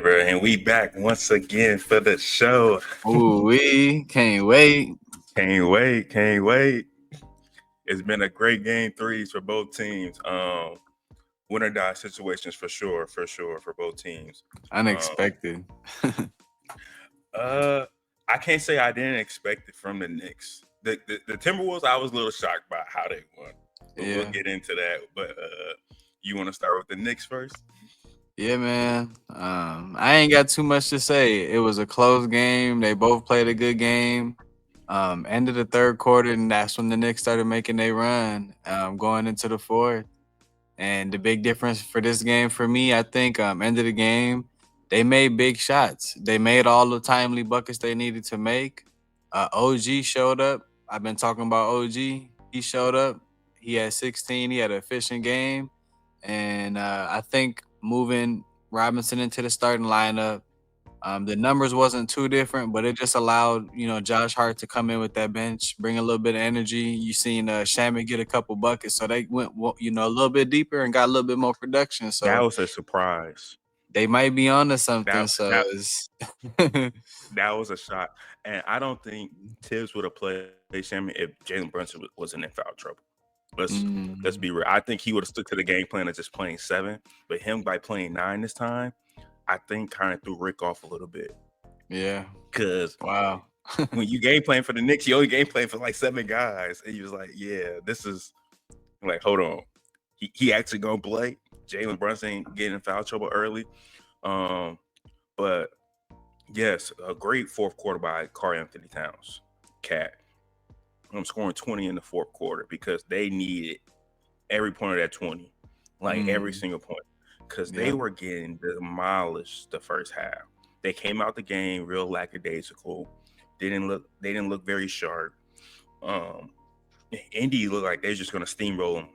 bro, and we back once again for the show. Ooh, we can't wait. Can't wait. It's been a great game threes for both teams. Win or die situations for both teams. Um, Unexpected. uh, I can't say I didn't expect it from the Knicks. The Timberwolves, I was a little shocked by how they won, but we'll Yeah. get into that. But you want to start with the Knicks first? Yeah, man. I ain't got too much to say. It was a close game. They both played a good game. End of the third quarter, and that's when the Knicks started making their run. Going into the fourth. And the big difference for this game for me, I think, end of the game, they made big shots. They made all the timely buckets they needed to make. OG showed up. I've been talking about OG. He showed up. He had 16. He had an efficient game. And I think moving Robinson into the starting lineup, the numbers wasn't too different, but it just allowed Josh Hart to come in with that bench, bring a little bit of energy. You seen Shamit get a couple buckets, so they went a little bit deeper and got a little bit more production. That So was a surprise. they might be onto something. That So that it's That was a shot, and I don't think Tibbs would have played Shammy if Jalen Brunson wasn't in foul trouble. Let's mm, be real. I think he would have stuck to the game plan of just playing 7, but him by playing 9 this time, I think kind of threw Rick off a little bit yeah, because wow, when you game playing for the Knicks, you only game playing for like 7 guys, and he was like, "Yeah, this is like, hold on, he actually gonna play." Jalen Brunson ain't getting in foul trouble early, um, but yes, a great fourth quarter by Karl Anthony Towns. Cat. I'm scoring 20 in the fourth quarter because they needed every point of that 20, like every mm, single point, because they yeah, were getting demolished the first half. They came out the game real lackadaisical. They didn't look very sharp. Um, Indy looked like they're just gonna steamroll them.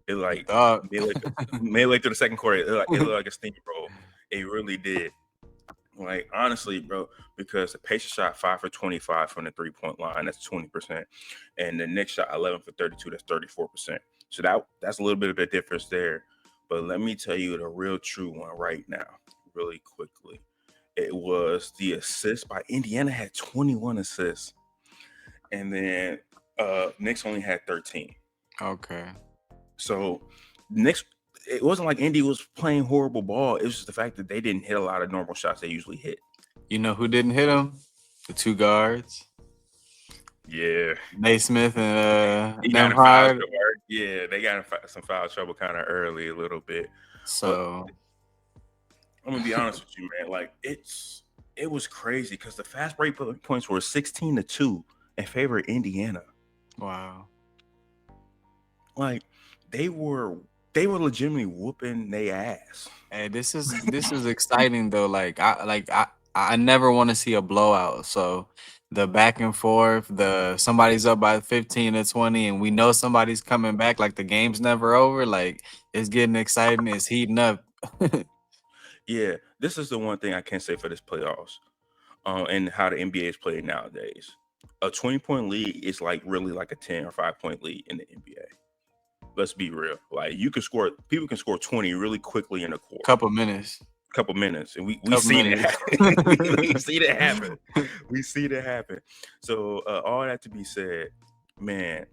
It you like thought. midway through the second quarter, it looked like a steamroll. It really did. Like honestly, bro, because the Pacers shot 5 for 25 from the 3-point line. That's 20%, and the Knicks shot 11 for 32. That's 34%. So that's a little bit of a difference there. But let me tell you the real true one right now, really quickly. It was the assist by Indiana had 21 assists, and then Knicks only had 13. Okay, So Knicks, it wasn't like Indy was playing horrible ball. It was just the fact that they didn't hit a lot of normal shots they usually hit. you know who didn't hit him? The two guards, Yeah, Naismith and he got in foul Nemhard. trouble. Yeah, they got in some foul trouble kind of early a little bit. But So I'm gonna be honest with you, man. Like it was crazy because the fast break points were 16-2 in favor of Indiana. wow. Like they were they were legitimately whooping their ass. Hey, this is exciting though. I never want to see a blowout. So the back and forth, the somebody's up by 15 or 20, and we know somebody's coming back. Like the game's never over. Like it's getting exciting. It's heating up. Yeah, this is the one thing I can say for this playoffs, and how the NBA is played nowadays. A 20-point lead is like really like a 10 or 5-point lead in the NBA. Let's be real. Like people can score 20 really quickly in a quarter, Couple minutes. couple minutes, and we Couple seen it minutes. happen. we seen it happen. We see it happen. So all that to be said, man,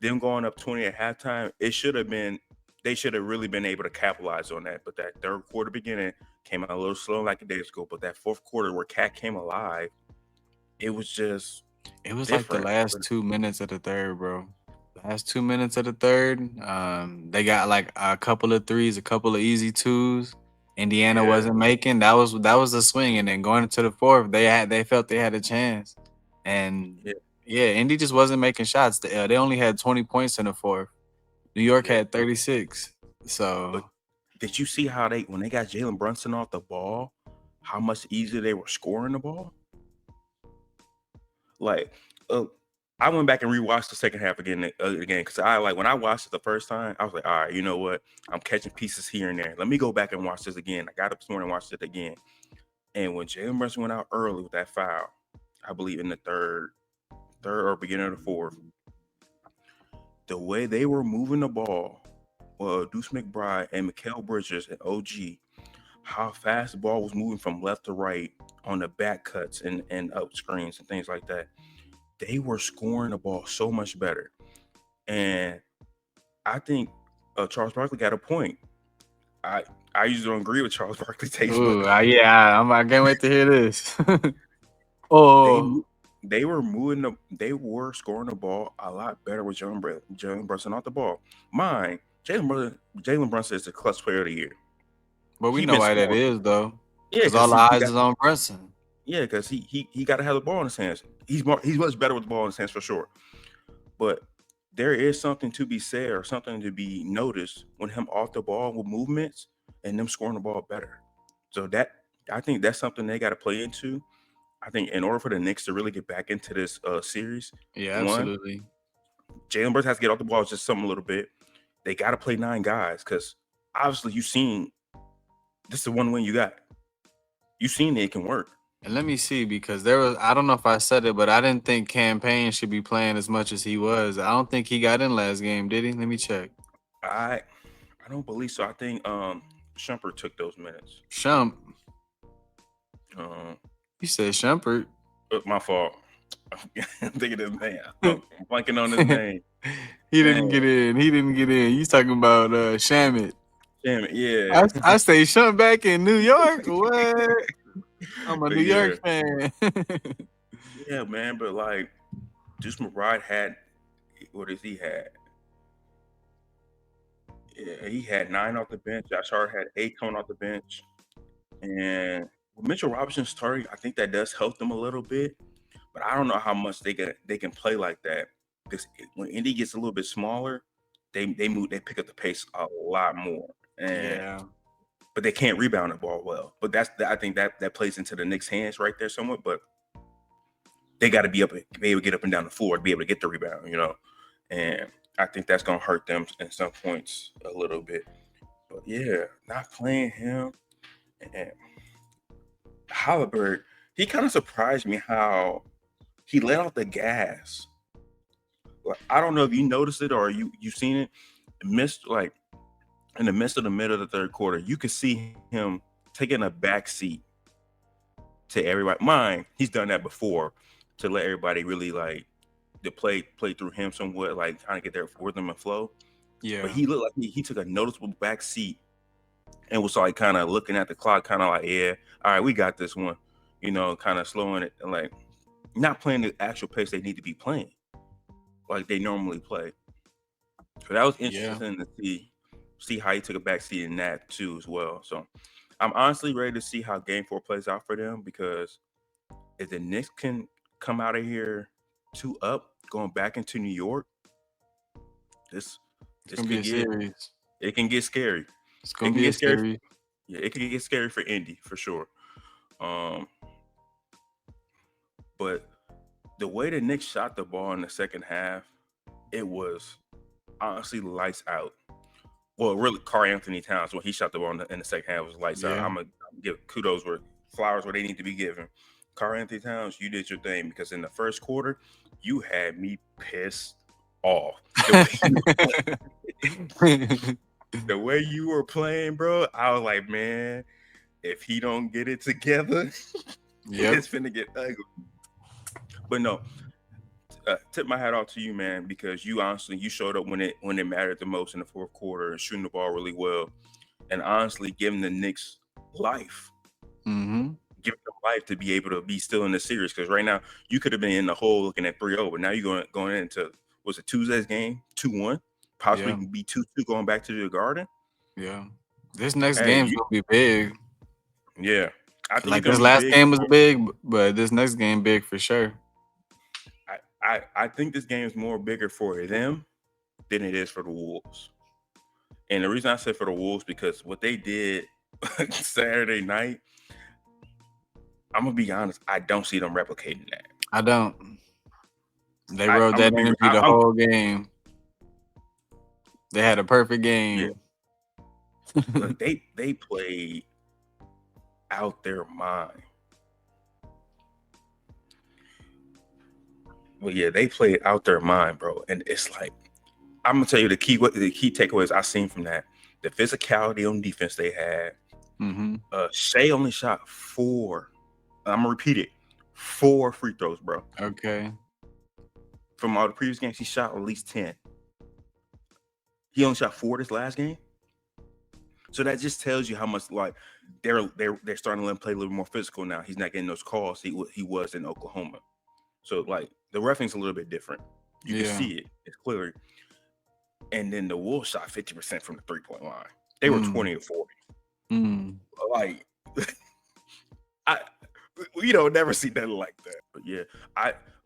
them going up 20 at halftime, they should have really been able to capitalize on that. But that third quarter beginning came out a little slow like a days ago. But that fourth quarter where Cat came alive, it was just It was like the different. last 2 minutes of the third, bro. Last 2 minutes of the third. They got like a couple of threes, a couple of easy twos. Indiana Yeah, wasn't making. That was the swing, and then going into the fourth, they felt they had a chance, and yeah, yeah, Indy just wasn't making shots. They only had 20 points in the fourth. New York yeah. had 36. But So did you see how when they got Jalen Brunson off the ball, how much easier they were scoring the ball? Like, uh, I went back and rewatched the second half again because I like when I watched it the first time, I was like, all right, you know what? I'm catching pieces here and there. Let me go back and watch this again. I got up this morning and watched it again. And when Jalen Brunson went out early with that foul, I believe in the third or beginning of the fourth, the way they were moving the ball, Deuce McBride and Mikal Bridges and OG, how fast the ball was moving from left to right on the back cuts and up screens and things like that. They were scoring the ball so much better. And I think Charles Barkley got a point. I I usually don't agree with Charles Barkley taste, but Ooh, yeah, I can't wait to hear this. they Oh, mo- they were scoring the ball a lot better with Jalen Brunson off the ball. Mine, Jalen Brunson is the clutch player of the year. but we He know been why that scoring. is though, Yeah, because all because the he eyes got is on Brunson. yeah, because he got to have the ball in his hands. He's much better with the ball in his hands for sure. But there is something to be said or something to be noticed when him off the ball with movements and them scoring the ball better. So that I think that's something they got to play into. I think in order for the Knicks to really get back into this series, Yeah, one, absolutely. Jalen Brunson has to get off the ball just some a little bit. They got to play 9 guys because obviously you've seen this is the one win you got. You've seen it can work. And let me see, because there was, I don't know if I said it, but I didn't think Campaign should be playing as much as he was. I don't think he got in last game, did he? Let me check. I I don't believe so. I think Shumpert took those minutes. Shump. Um, You said Shumpert. my fault. I'm thinking his name. I'm blanking on his name. He didn't Dang, get in. He didn't get in. You talking about Shamit. damn it. Yeah, I stay Shump back in New York. What? I'm a but New yeah, York fan. yeah, man. But like, Juice McBride had what does he had? Yeah, he had 9 off the bench. Josh Hart had 8 coming off the bench, and with Mitchell Robinson starting, I think that does help them a little bit. But I don't know how much they can play like that because when Indy gets a little bit smaller, they pick up the pace a lot more, and Yeah. but they can't rebound the ball well. But I think that plays into the Knicks' hands right there somewhat. But they got to be able to get up and down the floor to be able to get the rebound, and I think that's gonna hurt them in some points a little bit. But yeah, not playing him and Halliburton, he kind of surprised me how he let off the gas. Like, I don't know if you noticed it or you seen it. Missed like in the midst of the middle of the third quarter, you could see him taking a back seat to everybody. Mine, he's done that before to let everybody really like the play through him somewhat, like trying to get their rhythm and flow. Yeah. But he looked like he took a noticeable back seat and was like kind of looking at the clock, kind of like, yeah, all right, we got this one, kind of slowing it and like not playing the actual pace they need to be playing like they normally play. So that was Yeah. interesting to see how he took a back seat in that too as well. So I'm honestly ready to see how Game 4 plays out for them because if the Knicks can come out of here 2 up, going back into New York, this It's this gonna be could a get series. it can get scary. It's It gonna can be a get scary. series. Yeah, it can get scary for Indy for sure. Um, but the way the Knicks shot the ball in the second half, it was honestly lights out. Well, really, Karl Anthony Towns when he shot the ball in the second half was lights out. Yeah. I'm gonna give kudos where flowers where they need to be given. Karl Anthony Towns, you did your thing because in the first quarter, you had me pissed off. The way you were playing, bro, I was like, man, if he don't get it together, Yep. it's finna get ugly. But no, tip my hat off to you, man, because you honestly you showed up when it mattered the most in the fourth quarter and shooting the ball really well, and honestly giving the Knicks life, Mm-hmm. giving them life to be able to be still in the series. Because right now you could have been in the hole looking at 3-0, but now you're going into was it Tuesday's game 2-1, possibly Yeah. be 2-2 going back to the Garden. Yeah. This next Hey, game's gonna be big. yeah, I think Like it's this gonna be last big. game was big, but this next game big for sure. I think this game is more bigger for them than it is for the Wolves. And the reason I said for the Wolves because what they did Saturday night, I'm gonna be honest, I don't see them replicating that. I don't. They I, rode I'm gonna that be, energy I, the I'm whole game. They had a perfect yeah, game. like they played out their mind. Well, yeah, they played out their mind, bro. And it's like I'm gonna tell you the key takeaways I seen from that. The physicality on defense they had, Mm-hmm. Shea only shot 4. I'm gonna repeat it. 4 free throws, bro. Okay. From all the previous games, he shot at least 10. He only shot 4 this last game. So that just tells you how much like they're starting to let him play a little more physical now. He's not getting those calls he was in Oklahoma. So like the referee's a little bit different. You can see it. It's clearly. And then the Wolves shot 50% from the 3-point line. They were 20 to 40. Like I never see nothing like that. But yeah,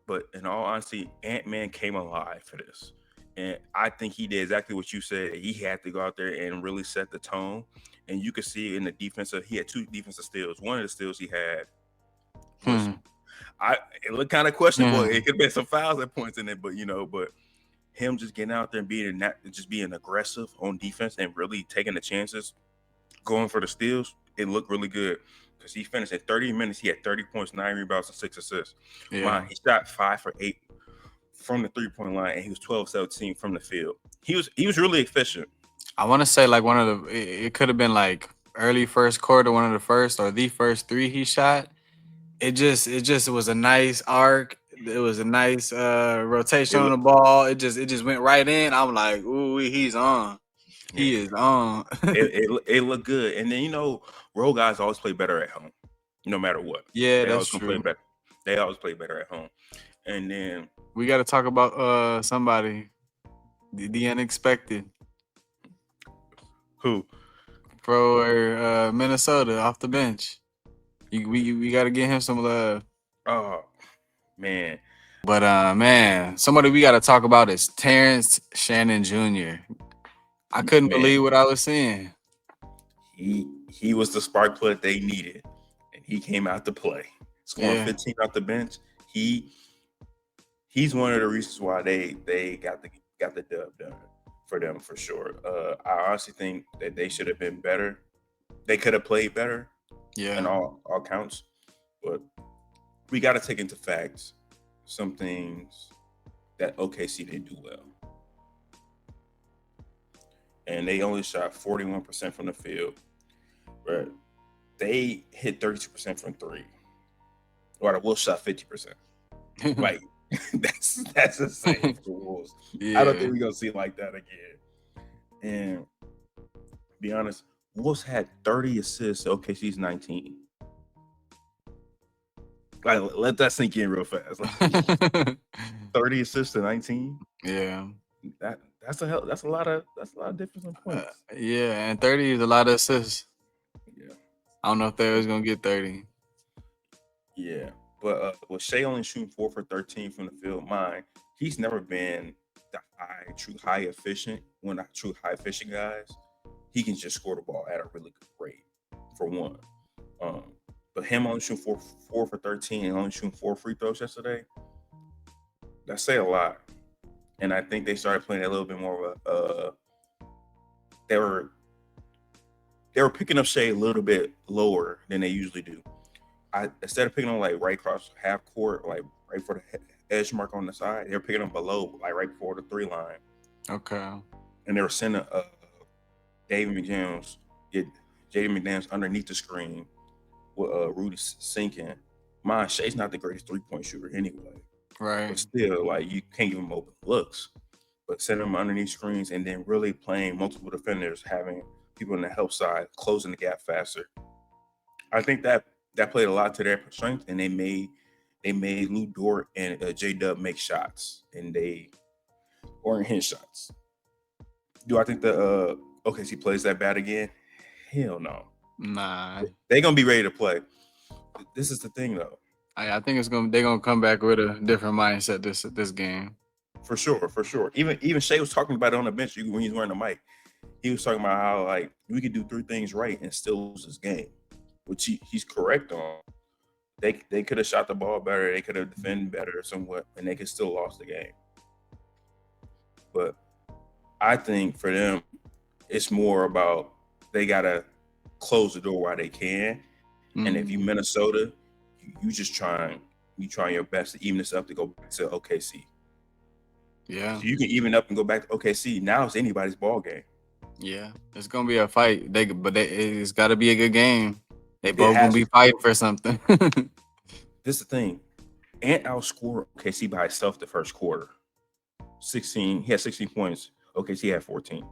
but in all honesty, Ant-Man came alive for this. And I think he did exactly what you said. He had to go out there and really set the tone. And you could see in the defensive, he had 2 defensive steals. One of the steals he had was it looked kind of questionable. It could have been some fouls at points in it, but but him just getting out there and being aggressive on defense and really taking the chances, going for the steals, it looked really good. Because he finished at 30 minutes, he had 30 points, 9 rebounds, and 6 assists. Yeah. He shot 5 for 8 from the 3-point line, and he was 12-17 from the field. He was really efficient. I want to say like one of the it could have been like early first quarter, one of the first or the first 3 he shot. It was a nice arc. It was a nice rotation on the ball. It just went right in. I'm like, ooh, he's on. He is on. it looked good. And then road guys always play better at home, no matter what. Yeah, they that's true. They always play better at home. And then we got to talk about somebody, the unexpected. Who? For Minnesota off the bench. We got to get him some love. Oh man. But man, somebody we got to talk about is Terrence Shannon Jr. I couldn't believe what I was seeing. He was the spark plug they needed, and he came out to play. Scoring 15 off the bench. He's one of the reasons why they got the dub done for them for sure. I honestly think that they should have been better. They could have played better. Yeah. In all counts, but we got to take into facts some things that OKC didn't do well. And they only shot 41% from the field, but they hit 32% from 3. Or the Wolves shot 50%. Like that's insane for the Wolves. Yeah. I don't think we're gonna see it like that again. And to be honest, Wolves had 30 assists. OKC's 19. Like, let that sink in real fast. Like, 30 assists to 19. Yeah, that's a lot of difference in points. Yeah, and 30 is a lot of assists. Yeah, I don't know if they was gonna get 30. Yeah, but with Shea only shooting 4 for 13 from the field, he's never been the true high efficient. One of the true high efficient guys. He can just score the ball at a really good rate, for one. But him only shooting 4 for 13 and only shooting 4 free throws yesterday, that say a lot. And I think they started playing a little bit more of they were picking up Shea a little bit lower than they usually do. Instead of picking him like right across half court, like right for the edge mark on the side, they were picking him below, like right before the 3 line. Okay. And they were sending JD McDaniels underneath the screen with Rudy sinking. Shea's not the greatest 3-point shooter anyway. Right. But still, like, you can't give him open looks. But sending him underneath screens and then really playing multiple defenders, having people on the help side, closing the gap faster. I think that played a lot to their strength, and they made Lou Dort and J-Dub make shots, and they weren't hitting shots. Do I think the OKC plays that bad again? Hell no. Nah. They're gonna be ready to play. This is the thing, though. I think they're gonna come back with a different mindset this game. For sure. Even Shea was talking about it on the bench when he was wearing the mic. He was talking about how like we could do 3 things right and still lose this game, which he's correct on. They could have shot the ball better, they could have defended better somewhat, and they could still lost the game. But I think for them, it's more about they gotta close the door while they can. Mm-hmm. And if you Minnesota, you trying your best to even this up to go back to OKC. Yeah. So you can even up and go back to OKC. Now it's anybody's ball game. Yeah, it's gonna be a fight. It's got to be a good game. They It both gonna has be to. fighting for something. This is the thing. Ant outscored OKC by himself the first quarter. 16. He had 16 points. OKC had 14.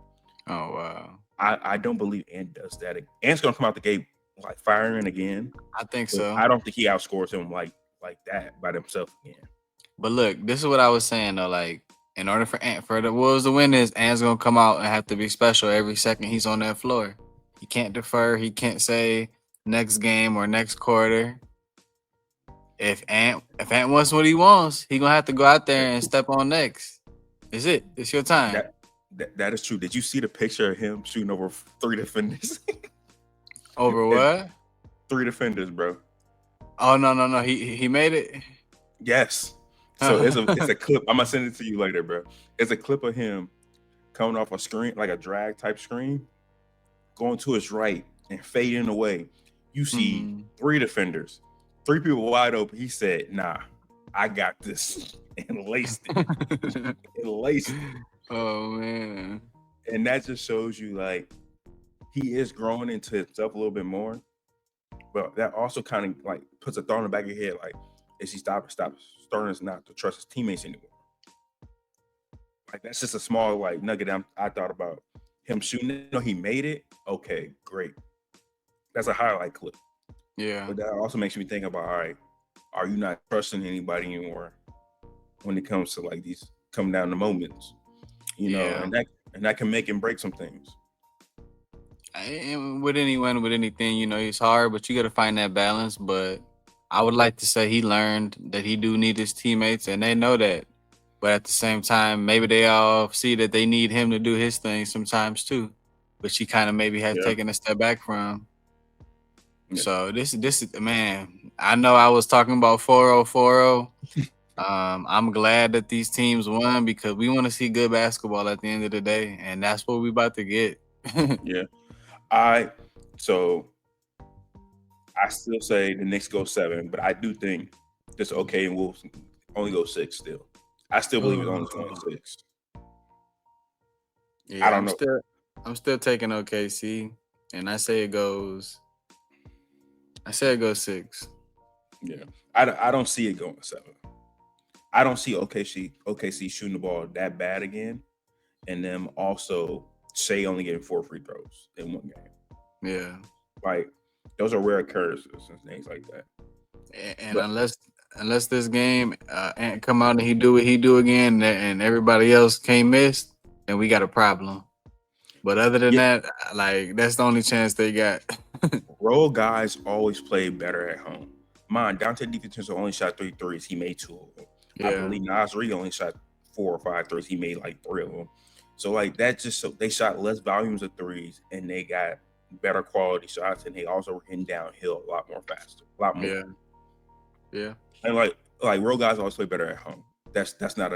Oh wow, I don't believe Ant does that. Ant's gonna come out the gate like firing again, I think but so. I don't think he outscores him like that by himself again. But look, this is what I was saying though. Like, in order for the Wolves to win this, Ant's gonna come out and have to be special every second he's on that floor. He can't defer. He can't say next game or next quarter. If Ant wants what he wants, he gonna have to go out there and step on next. It's it. It's your time. That is true. Did you see the picture of him shooting over 3 defenders? Over And what? 3 defenders, bro. Oh no. He made it. Yes. So it's a clip. I'm gonna send it to you later, bro. It's a clip of him coming off a screen, like a drag type screen, going to his right and fading away. You see 3 defenders, 3 people wide open. He said, "Nah, I got this," and laced it. And laced it. Oh man. And that just shows you like he is growing into himself a little bit more. But that also kind of like puts a thought in the back of your head, like, is he starting not to trust his teammates anymore? Like that's just a small like nugget I thought about him shooting. You know, he made it. Okay, great. That's a highlight clip. Yeah. But that also makes me think about, all right, are you not trusting anybody anymore when it comes to like these come down to moments? You know, Yeah. and that can make and break some things. And with anyone, with anything, it's hard, but you got to find that balance. But I would like to say he learned that he do need his teammates, and they know that. But at the same time, maybe they all see that they need him to do his thing sometimes too, which he kind of maybe has Yeah. taken a step back from. Yeah. So this is man. I know I was talking about 4-0. I'm glad that these teams won because we want to see good basketball at the end of the day, and that's what we about to get. Yeah. So I still say the Knicks go 7, but I do think this okay and we'll only go 6 still. I still believe it's only going 6. Yeah, I don't know. I'm still taking OKC, and I say it goes 6. Yeah. I don't see it going 7. I don't see OKC shooting the ball that bad again. And them also Shea only getting 4 free throws in one game. Yeah. Like those are rare occurrences and things like that. And But unless this game Ant come out and he do what he do again, and everybody else can't miss, then we got a problem. But other than yeah, that, like that's the only chance they got. role guys always play better at home. Mine, Dante DiVincenzo only shot 3 threes. He made 2 of them. I Yeah. believe Nas Reed only shot 4 or 5 threes. He made like 3 of them. So like that just so they shot less volumes of threes and they got better quality shots and they also were hitting downhill a lot more faster, a lot more. Yeah. Yeah. And like role guys always play better at home. That's not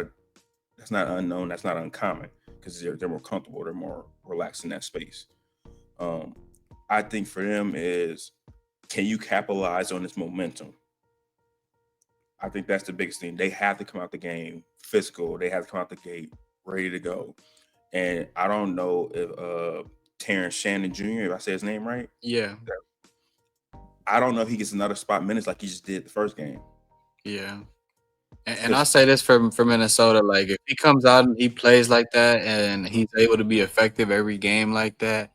unknown. That's not uncommon because they're more comfortable. They're more relaxed in that space. I think for them is, can you capitalize on this momentum? I think that's the biggest thing. They have to come out the game physical. They have to come out the gate ready to go. And I don't know if Terrence Shannon Jr., if I say his name right, Yeah. I don't know if he gets another spot minutes like he just did the first game. Yeah. And I'll say this for Minnesota, like if he comes out and he plays like that and he's able to be effective every game like that,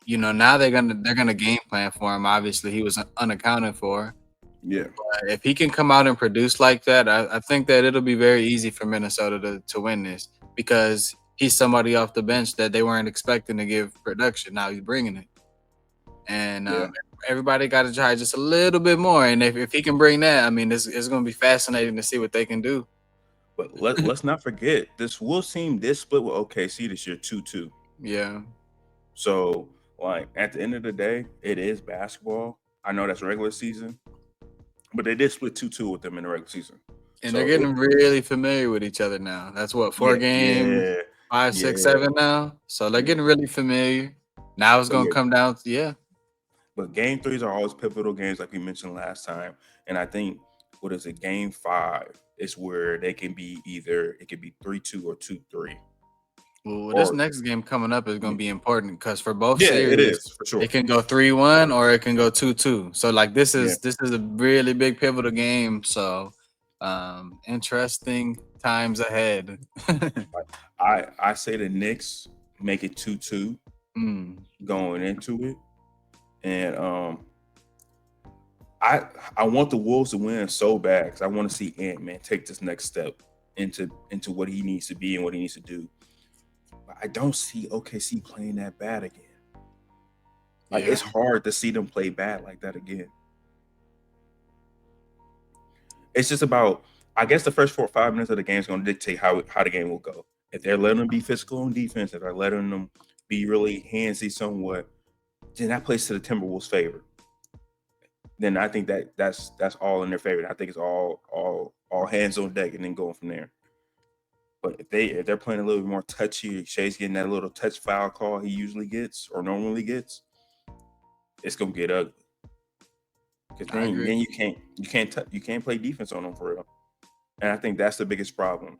now they're gonna game plan for him. Obviously, he was unaccounted for. Yeah. But if he can come out and produce like that, I think that it'll be very easy for Minnesota to win this because he's somebody off the bench that they weren't expecting to give production. Now he's bringing it, and Yeah. everybody got to try just a little bit more. And if he can bring that, I mean, it's going to be fascinating to see what they can do. But let's not forget, this Wolves team did split with OKC this year 2-2. Yeah. So, like, at the end of the day, it is basketball. I know that's regular season, but they did split 2-2 with them in the regular season. And So they're getting really familiar with each other now. That's what, 4 games, yeah, 5, 6, 7 now. So they're getting really familiar. Now it's going to come down to, yeah. But game 3s are always pivotal games, like we mentioned last time. And I think what is it, game 5 is where they can be it could be 3-2 or 2-3. Well, this Or next game coming up is going to be important because for both yeah, it series, is for sure. it can go 3-1 or it can go 2-2. So like this Yeah, is a really big pivotal game. So interesting times ahead. I say the Knicks make it 2-2 Mm, going into it, and I want the Wolves to win so bad because I want to see Ant-Man take this next step into what he needs to be and what he needs to do. But I don't see OKC playing that bad again. Like yeah. it's hard to see them play bad like that again. It's just about, I guess the first 4 or 5 minutes of the game is going to dictate how the game will go. If they're letting them be physical on defense, if they're letting them be really handsy somewhat, then that plays to the Timberwolves' favor. Then I think that's all in their favor. I think it's all hands on deck and then going from there. But if they're playing a little bit more touchy, Shay's getting that little touch foul call he usually gets or normally gets, it's gonna get ugly. Because I agree. then you can't play defense on them for real. And I think that's the biggest problem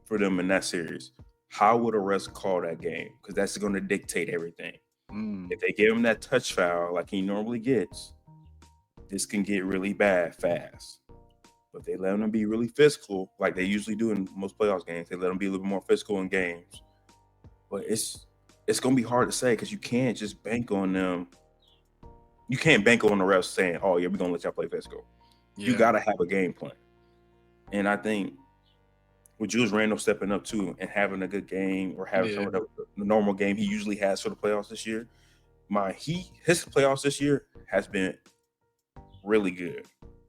for them in that series. How would a refs call that game? Because that's going to dictate everything. Mm, If they give him that touch foul like he normally gets, this can get really bad fast. But if they let them be really physical, like they usually do in most playoffs games, they let them be a little bit more physical in games. But it's going to be hard to say because you can't just bank on them. You can't bank on the refs saying, "Oh yeah, we're gonna let y'all play physical." You yeah. got to have a game plan. And I think with Julius Randle stepping up too and having a good game or having some Yeah. of the normal game he usually has for the playoffs this year, his playoffs this year has been really good.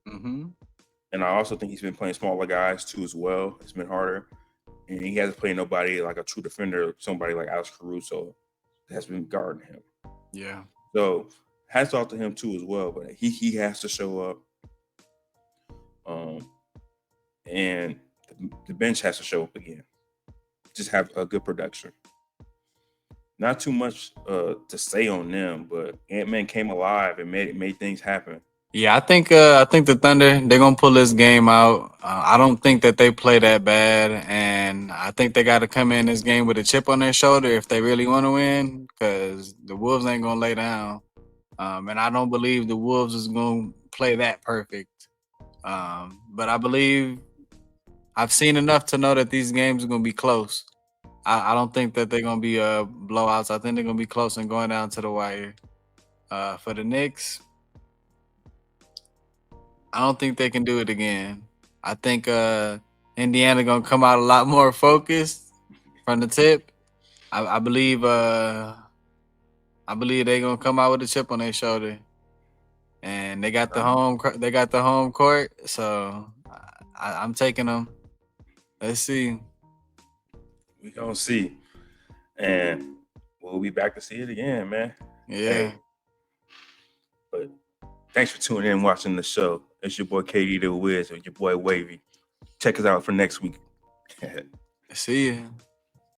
Mm-hmm. And I also think he's been playing smaller guys too as well. It's been harder. And he hasn't played nobody like a true defender, somebody like Alex Caruso that's been guarding him. Yeah. So hats off to him too as well. But he has to show up. Um, and the bench has to show up again. Just have a good production. Not too much to say on them, but Ant-Man came alive and made things happen. Yeah, I think the Thunder they're gonna pull this game out. I don't think that they play that bad, and I think they got to come in this game with a chip on their shoulder if they really want to win. Because the Wolves ain't gonna lay down, and I don't believe the Wolves is gonna play that perfect. But I believe I've seen enough to know that these games are gonna be close. I don't think that they're gonna be blowouts. I think they're gonna be close and going down to the wire. For the Knicks, I don't think they can do it again. I think Indiana gonna come out a lot more focused from the tip. I believe they gonna come out with a chip on their shoulder, and they got the home court. So I'm taking them. Let's see. We gonna see, and we'll be back to see it again, man. Yeah. Hey, but thanks for tuning in, and watching the show. It's your boy KD-DaWiZ or your boy WavY. Check us out for next week. See you.